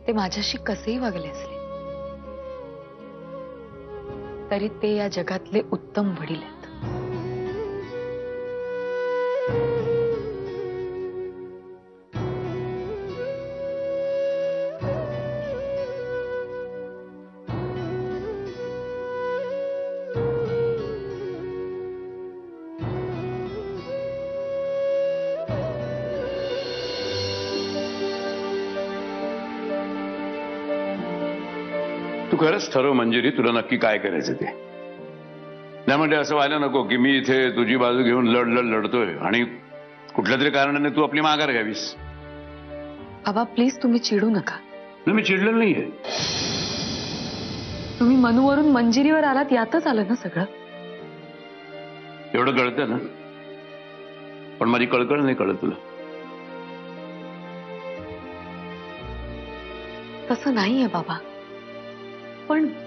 ते माझ्याशी कसेही वागले असले तरी ते या जगातले उत्तम वडील आहेत. तू खरंच ठरव मंजिरी, तुला नक्की काय करायचं ते. नाही म्हणजे असं व्हायला नको की मी इथे तुझी बाजू घेऊन लढतोय आणि कुठल्या तरी कारणाने तू आपली माघार घ्यावीस. बाबा प्लीज तुम्ही चिडू नका. मी चिडलेलं नाहीये. तुम्ही मनूवरून मंजिरीवर आलात यातच आलं ना सगळं. एवढं कळतं ना, पण माझी कळकळ नाही कळत तुला. तसं नाहीये बाबा.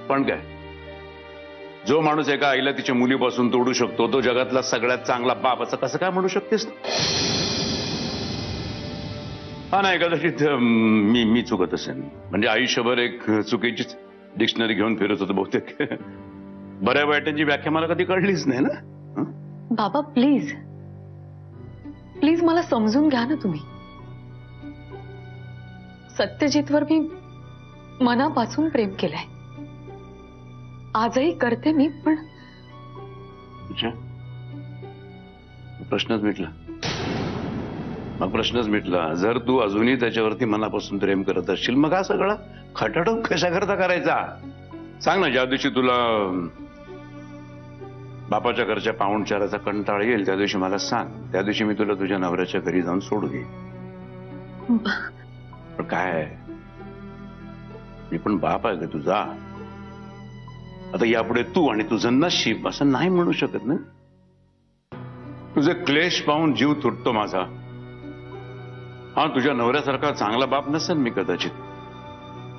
पण काय, जो माणूस एका आईला तिच्या मुलीपासून तोडू शकतो तो जगातला सगळ्यात चांगला बाप असं कसं काय म्हणू शकतेस? हा नाही, कदाचित मी चुकत असेल. म्हणजे आयुष्यभर एक चुकीचीच डिक्शनरी घेऊन फिरत होतो बहुतेक. बऱ्या वाईटांची व्याख्या मला कधी कळलीच नाही ना. बाबा प्लीज प्लीज मला समजून घ्या ना तुम्ही. सत्यजितवर मी मनापासून प्रेम केलंय, आजही करते मी. पण प्रश्नच मिटला. मग प्रश्नच मिटला. जर तू अजूनही त्याच्यावरती मनापासून प्रेम करत असशील मग हा सगळा खटाटोप कशा करता करायचा सांग ना. ज्या दिवशी तुला बापाच्या घरच्या पाहुणचाराचा कंटाळा येईल त्या दिवशी मला सांग. त्या दिवशी मी तुला तुझ्या नवऱ्याच्या घरी जाऊन सोडू घे. पण काय, मी पण बाप आहे का तुझा? आता यापुढे तू आणि तुझं नशीब असं नाही म्हणू शकत ना. तुझे क्लेश पाहून जीव तुटतो माझा. हा, तुझ्या नवऱ्यासारखा चांगला बाप नसेल मी कदाचित,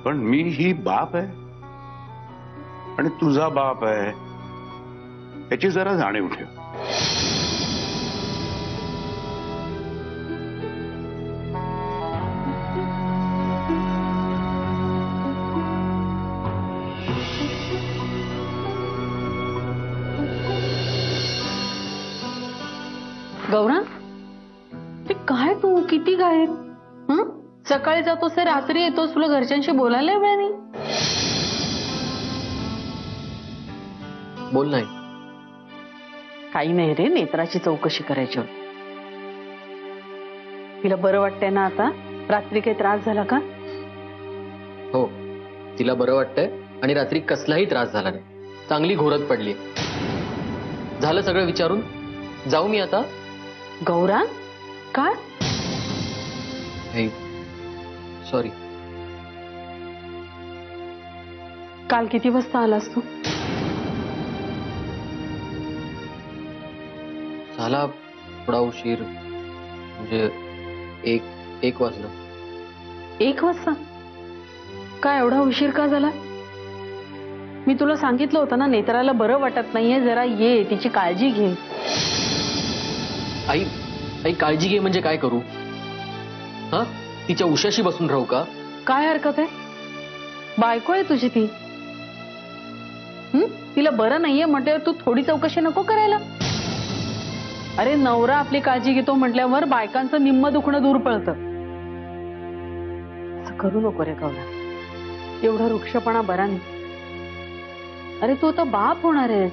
पण मी ही बाप आहे आणि तुझा बाप आहे याची जरा जाणीव ठेव. गौरा, ते काय तू किती काय सकाळी जातोस रात्री येतोस, तुला घरच्यांशी बोलायला वेळ नाही? बोल नाही. काही नाही रे, नेत्राची चौकशी करायची होती. तिला बरं वाटतंय ना आता? रात्री काही त्रास झाला का? हो, तिला बरं वाटतंय आणि रात्री कसलाही त्रास झाला नाही. चांगली घोरत पडली. झालं सगळं विचारून. जाऊ मी आता? गौरा काय? सॉरी. काल किती वाजता आलास तू? झाला थोडा उशीर, म्हणजे एक वाजलं. 1 वाजता? काय एवढा उशीर का झाला? मी तुला सांगितलं होतं ना नेत्राला बरं वाटत नाहीये, जरा ये, तिची काळजी घे. आई काळजी घे म्हणजे काय करू? हा, तिच्या उशाशी बसून राहू का? काय हरकत आहे? बायको आहे तुझी ती. तिला बरं नाहीये म्हटल्यावर तू थोडी चौकशी नको करायला? अरे नवरा आपली काळजी घेतो म्हटल्यावर बायकांचं निम्म दुखणं दूर पळतं. असं करू नको रे गौरा, एवढा वृक्षपणा बरा नाही. अरे तू आता बाप होणार आहेस,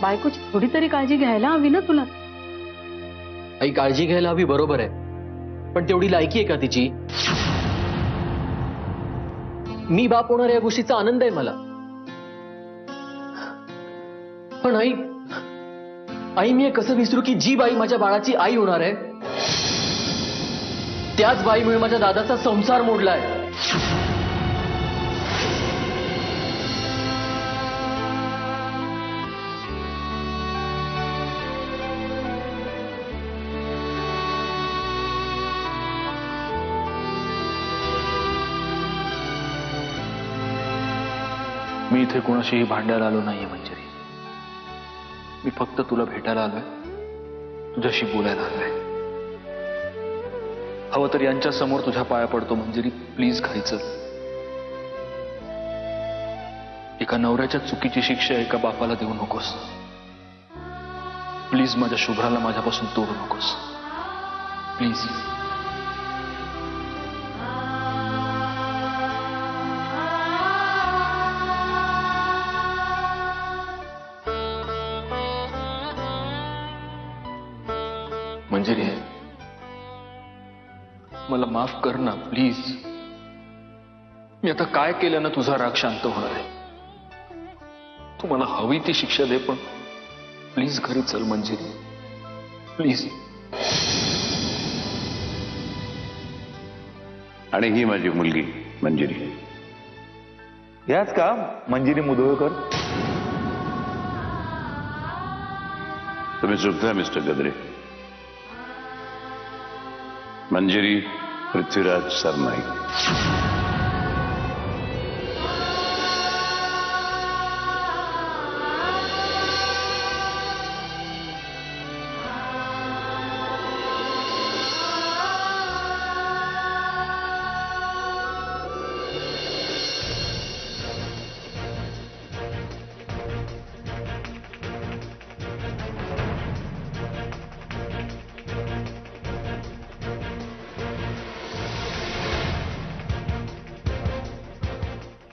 बायकोची थोडी तरी काळजी घ्यायला हवी ना तुला. आई काळजी घ्यायला हवी बरोबर आहे, पण तेवढी लायकी आहे का तिची? मी बाप होणार या गोष्टीचा आनंद आहे मला. पण आई मी कसं विसरू की जी बाई माझ्या बाळाची आई होणार आहे त्याच बाईमुळे माझ्या दादाचा संसार मोडलाय. मी इथे कोणाशीही भांडायला आलो नाहीये मंजिरी. मी फक्त तुला भेटायला आलोय, तुझ्याशी बोलायला आलोय. हवं तर यांच्या समोर तुझ्या पाया पडतो मंजिरी, प्लीज घरी चल. एका नवऱ्याच्या चुकीची शिक्षा एका बापाला देऊ नकोस. प्लीज माझ्या शुभ्राला माझ्यापासून तोडू नकोस. प्लीज. मंजिरी, मला माफ कर ना प्लीज. मी आता काय केलं ना तुझा राग शांत होणार आहे? तू मला हवी ती शिक्षा दे, पण प्लीज घरी चल मंजिरी, प्लीज. आणि ही माझी मुलगी मंजिरी. याच का मंजिरी मुधोळकर? तुम्ही चुकता मिस्टर गद्रे. मंजिरी पृथ्वीराज सरनाईक.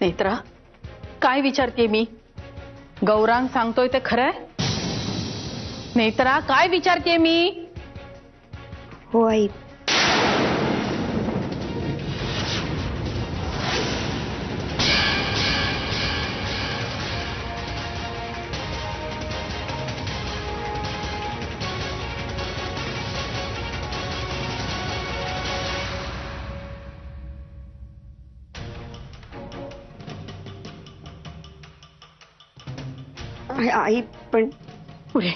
नेत्रा, काय विचारते मी? गौरांग सांगतोय ते खरंय? नेत्रा, काय विचारते मी? हो आई. आई पण पुढे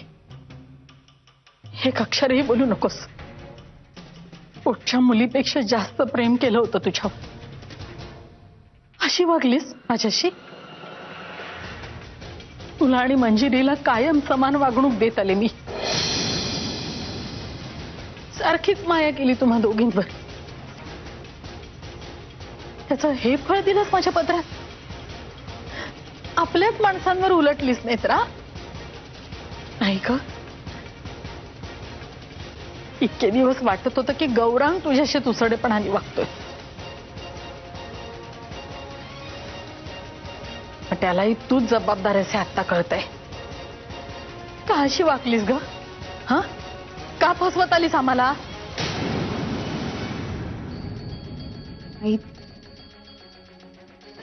एक अक्षरही बोलू नकोस. पोटच्या मुलीपेक्षा जास्त प्रेम केलं होतं तुझ्यावर. अशी वागलीस माझ्याशी? तुला आणि मंजिरीला कायम समान वागणूक देत आले मी. सारखीच माया केली तुम्हा दोघींवर. त्याचं हे फळ दिलंस माझ्या पत्रात. आपल्याच माणसांवर उलटलीस नेत्रा. नाही का? इतके दिवस वाटत होतं की गौरांग तुझ्याशी तुसडेपणाने वागतोय. त्यालाही तूच जबाबदार असे आत्ता कळतंय. का अशी वागलीस ग? हा, का फसवत आलीस आम्हाला? आई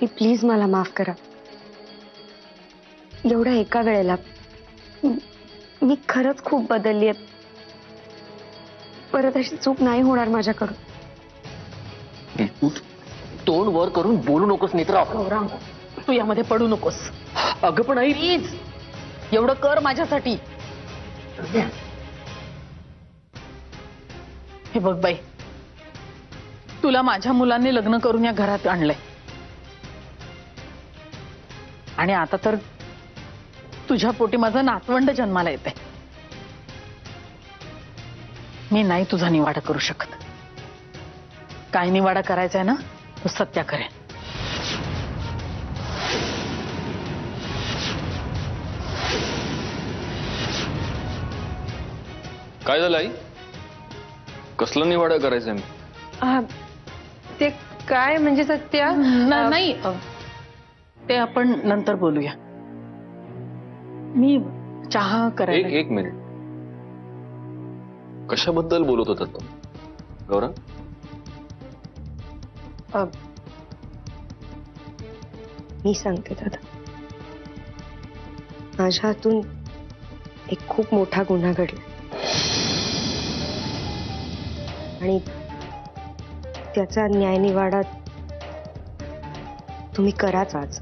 प्लीज मला माफ करा. एवढ्या एका वेळेला मी खरंच खूप बदलली आहे. परत अशी चूक नाही होणार माझ्याकडून. तू तोंड वर करून बोलू नकोस नेत्रा. गौरांग, तू यामध्ये पडू नकोस. अगं पण आई, प्लीज एवढं कर माझ्यासाठी. हे बघ बाई, तुला माझ्या मुलांनी लग्न करून या घरात आणलंय. आणि आता तर तुझ्या पोटी माझं नातवंड जन्माला येते. मी नाही तुझा निवाडा करू शकत. काय निवाडा करायचा आहे ना, तो सत्या करेन. काय झालं आई? कसला निवाडा करायचा मी? ते काय म्हणजे सत्या? नाही, ते आपण नंतर बोलूया. मी चहा करायला. एक मिनिट. कशाबद्दल बोलत होता तो गौरव? मी सांगते दादा. माझ्या हातून एक खूप मोठा गुन्हा घडला आणि त्याचा न्यायनिवाडा तुम्ही कराच आज.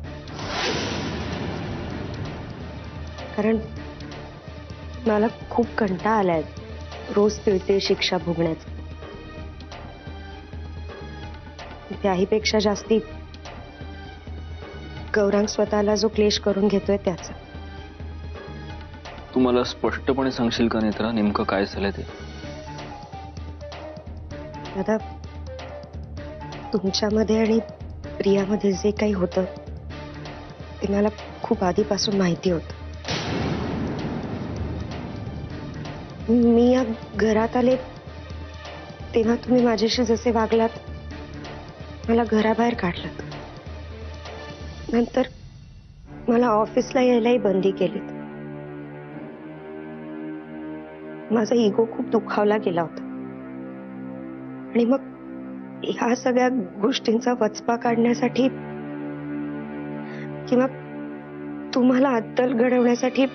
कारण मला खूप कंटाळा आलाय रोज तिळते शिक्षा भोगण्याचा. त्याहीपेक्षा जास्ती गौरांग स्वतःला जो क्लेश करून घेतोय त्याचा. तू मला स्पष्टपणे सांगशील का नेत्रा, नेमकं काय झालंय ते? दादा, तुमच्यामध्ये आणि प्रियामध्ये जे काही होतं ते मला खूप आधीपासून माहिती होतं. मी या घरात आले तेव्हा तुम्ही माझ्याशी जसे वागलात, मला घराबाहेर काढलात. नंतर मला ऑफिसला यायलाही बंदी केलीत. माझा इगो खूप दुखावला गेला होता आणि मग ह्या सगळ्या गोष्टींचा वचपा काढण्यासाठी किंवा तुम्हाला अद्दल घडवण्यासाठी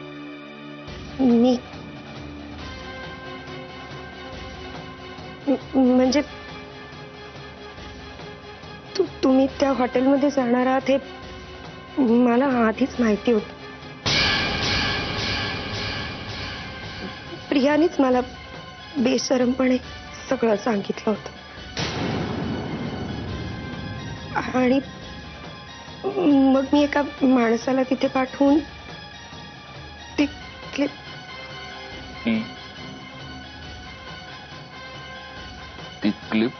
मी म्हणजे तुम्ही त्या हॉटेलमध्ये जाणार आहात हे मला आधीच माहिती होतं. प्रियानेच मला बेशरमपणे सगळं सांगितलं होतं आणि मग मी एका माणसाला तिथे पाठवून ती क्लिप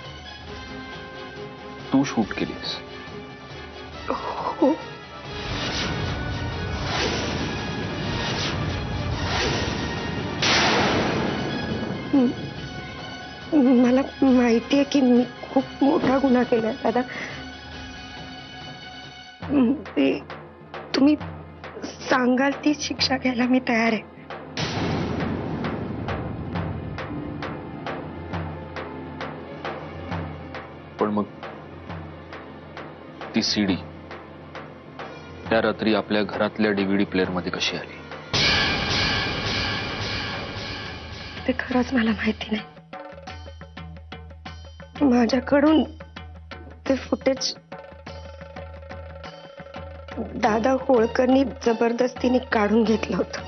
तू शूट केलीस? हो. मला माहिती आहे की मी खूप मोठा गुन्हा केलाय दादा. तुम्ही सांगाल ती शिक्षा घ्यायला मी तयार आहे. पण मग ती सीडी त्या रात्री आपल्या घरातल्या DVD प्लेअर मध्ये कशी आली? ते खरंच मला माहिती नाही. माझ्याकडून ते फुटेज दादा होळकरनी जबरदस्तीने काढून घेतलं होतं.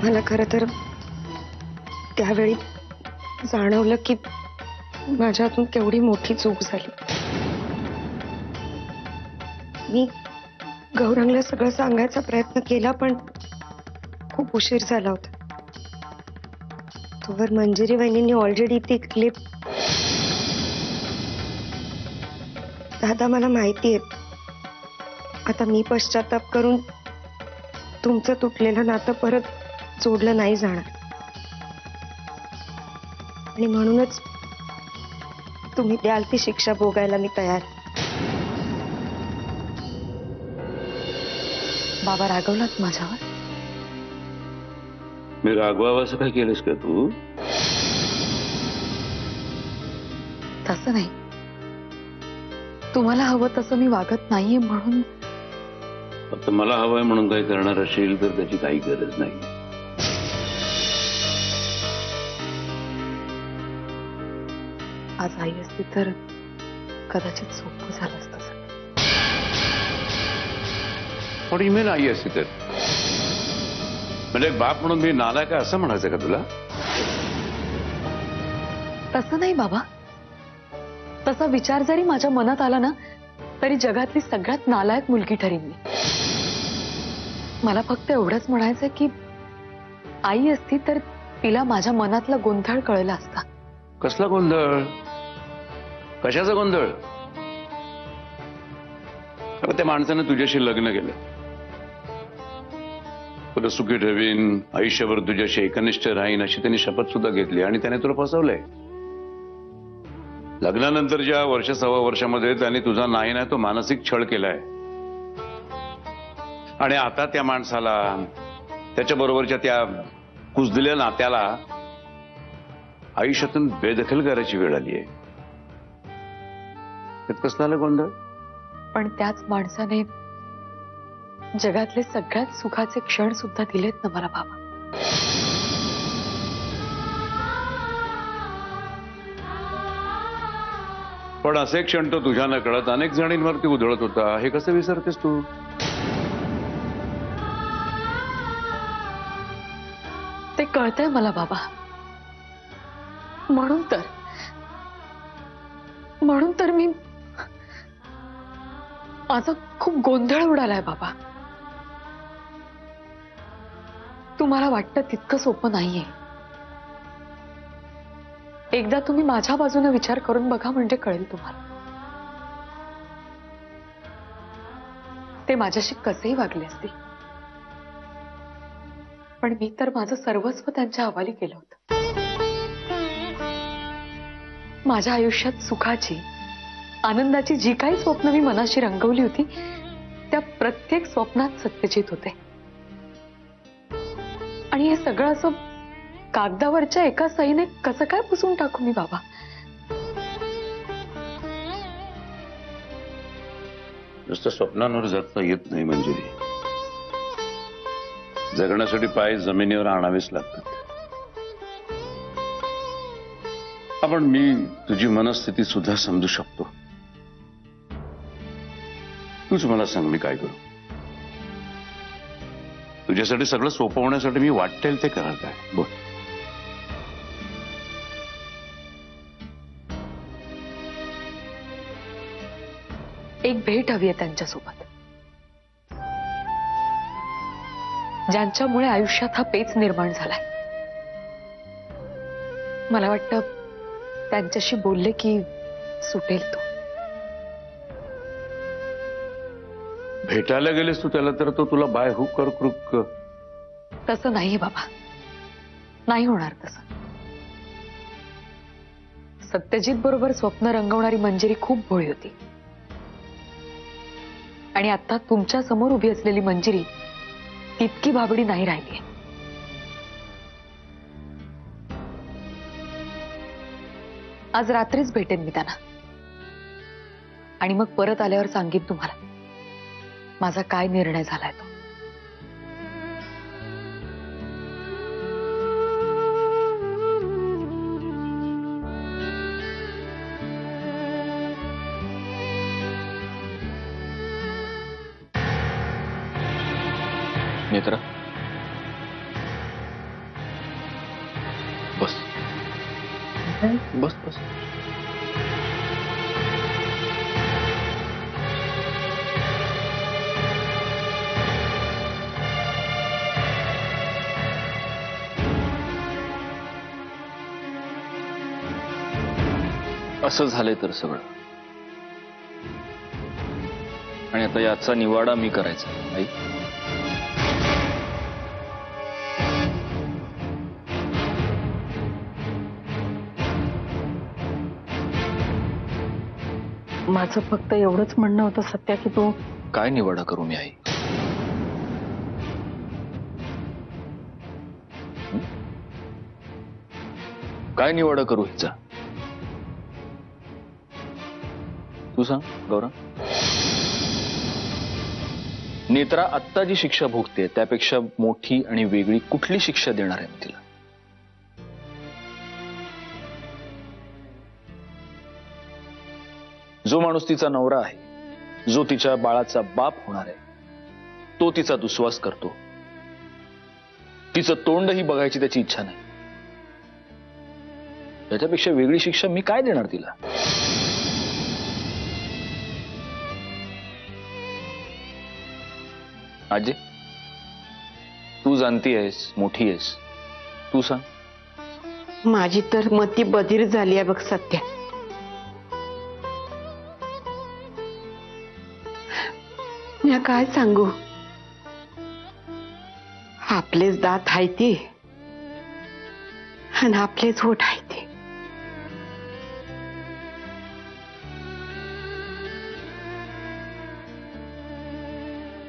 मला खरं तर त्यावेळी जाणवलं की माझ्यातून केवढी मोठी चूक झाली. मी गौरंगला सगळं सांगायचा प्रयत्न केला पण खूप उशीर झाला होता. तोवर मंजिरी वहिनींनी ऑलरेडी ती क्लिप. दादा मला माहिती आहे आता मी पश्चाताप करून तुमचं तुटलेलं नातं परत जोडलं नाही जाणार आणि म्हणूनच तुम्ही द्याल ती शिक्षा भोगायला मी तयार. बाबा रागवलात माझ्यावर? मी रागवावं असं काय केलंस का तू? तसं नाही. तुम्हाला हवं तसं मी वागत नाहीये म्हणून. फक्त मला हवंय म्हणून काही करणार असेल तर त्याची काही गरज नाही. आज आई असती तर कदाचित सोपं झालं असतं. पण ईमेल आई असती तर म्हणजे बाप म्हणून मी नालायक आहे असं म्हणायचं का तुला? तसं नाही बाबा. तसा विचार जरी माझ्या मनात आला ना तरी जगातली सगळ्यात नालायक मुलगी ठरीन मी. मला फक्त एवढंच म्हणायचंय की आई असती तर तिला माझ्या मनातला गोंधळ कळला असता. कसला गोंधळ? कशाचा गोंधळ? अगं त्या माणसानं तुझ्याशी लग्न केलं, तुला सुखी ठेवीन, आयुष्यभर तुझ्याशी एकनिष्ठ राहीन अशी त्यांनी शपथ सुद्धा घेतली आणि त्याने तुला फसवलंय. लग्नानंतरच्या वर्ष सव्वा वर्षामध्ये त्याने तुझा नाही तो मानसिक छळ केलाय आणि आता त्या माणसाला त्याच्या बरोबरच्या त्या कुजलेल्या नात्याला आयुष्यातून बेदखल करायची वेळ आली आहे. त्यात कसला आला गोंधळ? पण त्याच माणसाने जगातले सगळ्यात सुखाचे क्षण सुद्धा दिलेत ना मला बाबा. पण असे क्षण तो तुझ्या नकळत अनेक जणींवरती उधळत होता. हे कसं विसरतेस तू? ते कळतंय मला बाबा. म्हणून तर माझा खूप गोंधळ उडालाय बाबा. तुम्हाला वाटतं तितकं सोपं नाहीये. एकदा तुम्ही माझ्या बाजूने विचार करून बघा, म्हणजे कळेल तुम्हाला. ते माझ्याशी कसेही वागले असतील, पण मी तर माझं सर्वस्व त्यांच्या हवाली केलं होतं. माझ्या आयुष्यात सुखाची, आनंदाची जी काही स्वप्न मी मनाशी रंगवली होती, त्या प्रत्येक स्वप्नात सत्यजित होते. आणि हे सगळं असं कागदावरच्या एका सहीने कसं काय पुसून टाकू मी बाबा? नुसतं स्वप्नांवर जगता येत नाही मंजिरी. जगण्यासाठी पाय जमिनीवर आणावेच लागतात. आपण मी तुझी मनस्थिती सुद्धा समजू शकतो. तूच मला सांग, मी काय करू? तुझ्यासाठी सगळं सोपं होण्यासाठी मी वाटेल ते करत आहे. बोल. एक भेट हवी आहे त्यांच्यासोबत, ज्यांच्यामुळे आयुष्यात हा पेच निर्माण झालाय. मला वाटतं त्यांच्याशी बोलले की सुटेल तो. भेटायला गेलेस तू त्याला, तर तो तुला बाय हुक कर क्रुक. तसं नाहीये बाबा, नाही होणार तसं. सत्यजित बरोबर स्वप्न रंगवणारी मंजिरी खूप भोळी होती, आणि आता तुमच्या समोर उभी असलेली मंजिरी तितकी भाबडी नाही राहिली. आज रात्रीच भेटेन मी त्यांना, आणि मग परत आल्यावर सांगेन तुम्हाला माझा काय निर्णय झालाय तो. नेत्रा, बस बस बस. असं झालंय तर सगळं, आणि आता याचा निवाडा मी करायचा. आई, माझं फक्त एवढंच म्हणणं होतं सत्या, की तू काय निवाडा करू मी आई? काय निवाडा करू हिचा? तू सांग गौरव. नेत्रा आत्ता जी शिक्षा भोगते त्यापेक्षा मोठी आणि वेगळी कुठली शिक्षा देणार आहे तिला? जो माणूस तिचा नवरा आहे, जो तिच्या बाळाचा बाप होणार आहे, तो तिचा दुस्वास करतो. तिचं तोंडही बघायची त्याची इच्छा नाही. त्याच्यापेक्षा वेगळी शिक्षा मी काय देणार तिला? आजी, तू जाणती आहेस, मोठी आहेस, तू सांग. माझी तर मती बधीर झाली आहे बघ सत्या. मी काय सांगू? आपलेच दात आहे ती, आणि आपलेच होठ आहे ते.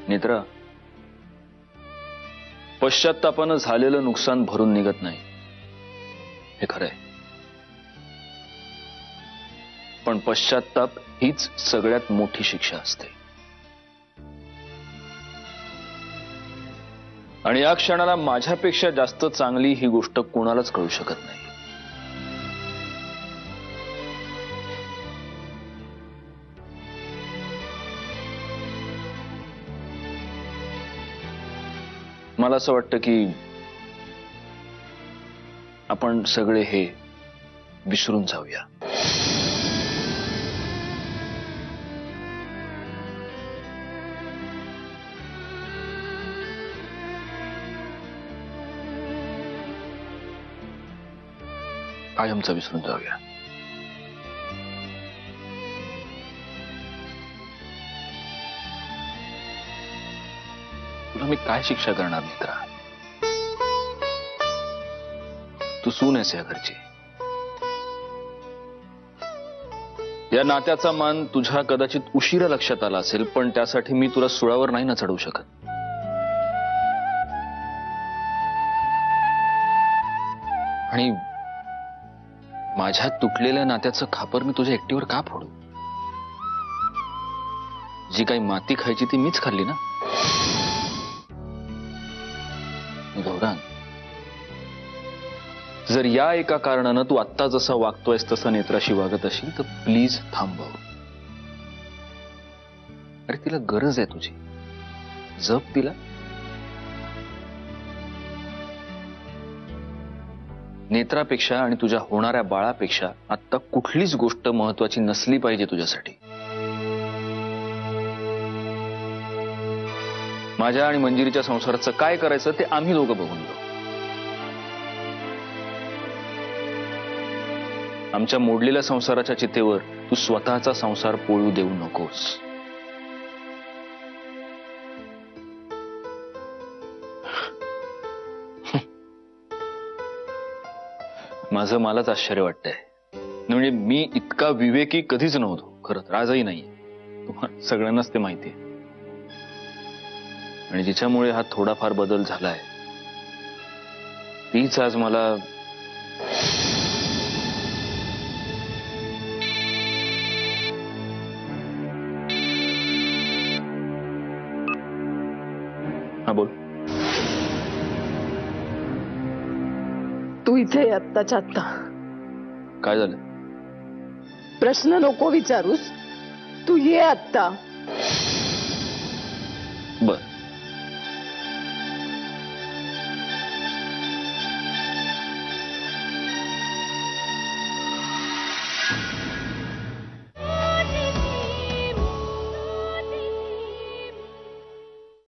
नेत्रा, पश्चात्तापानं झालेलं नुकसान भरून निघत नाही, हे खरंय. पण पश्चात्ताप हीच सगळ्यात मोठी शिक्षा असते. आणि या क्षणाला माझ्यापेक्षा जास्त चांगली ही गोष्ट कोणालाच कळू शकत नाही. मला असं वाटतं की आपण सगळे हे विसरून जाऊया. कायमचं विसरून जाऊया. तुला मी काय शिक्षा करणार मित्रा? तू सून आहेस या घरची. या नात्याचा मान तुझ्या कदाचित उशिरा लक्षात आला असेल, पण त्यासाठी मी तुला सुळावर नाही ना चढवू शकत. आणि माझ्या तुटलेल्या नात्याचं खापर मी तुझ्या एकटीवर का फोडू? जी काही माती खायची ती मीच खाल्ली ना. गौरांग, जर या एका कारणानं तू आत्ता जसा वागतोयस तसं नेत्राशी वागत असेल तर प्लीज थांबव. अरे तिला गरज आहे तुझी, जप तिला. नेत्रापेक्षा आणि तुझ्या होणाऱ्या बाळापेक्षा आत्ता कुठलीच गोष्ट महत्वाची नसली पाहिजे तुझ्यासाठी. माझ्या आणि मंजिरीच्या संसाराचं काय करायचं ते आम्ही दोघं बघून घेऊ. आमच्या मोडलेल्या संसाराच्या चितेवर तू स्वतःचा संसार पोळू देऊ नकोस. माझं मलाच आश्चर्य वाटतंय. म्हणजे मी इतका विवेकी कधीच नव्हतो. खरं तर आजही नाहीये. तुम्हाला सगळ्यांनाच ते माहिती आहे. आणि जिच्यामुळे हा थोडाफार बदल झालाय तीच आज मला हा बोल. तू इथे ये आत्ताच्या आत्ता. काय झालं? प्रश्न नको विचारूस, तू ये आत्ता. बर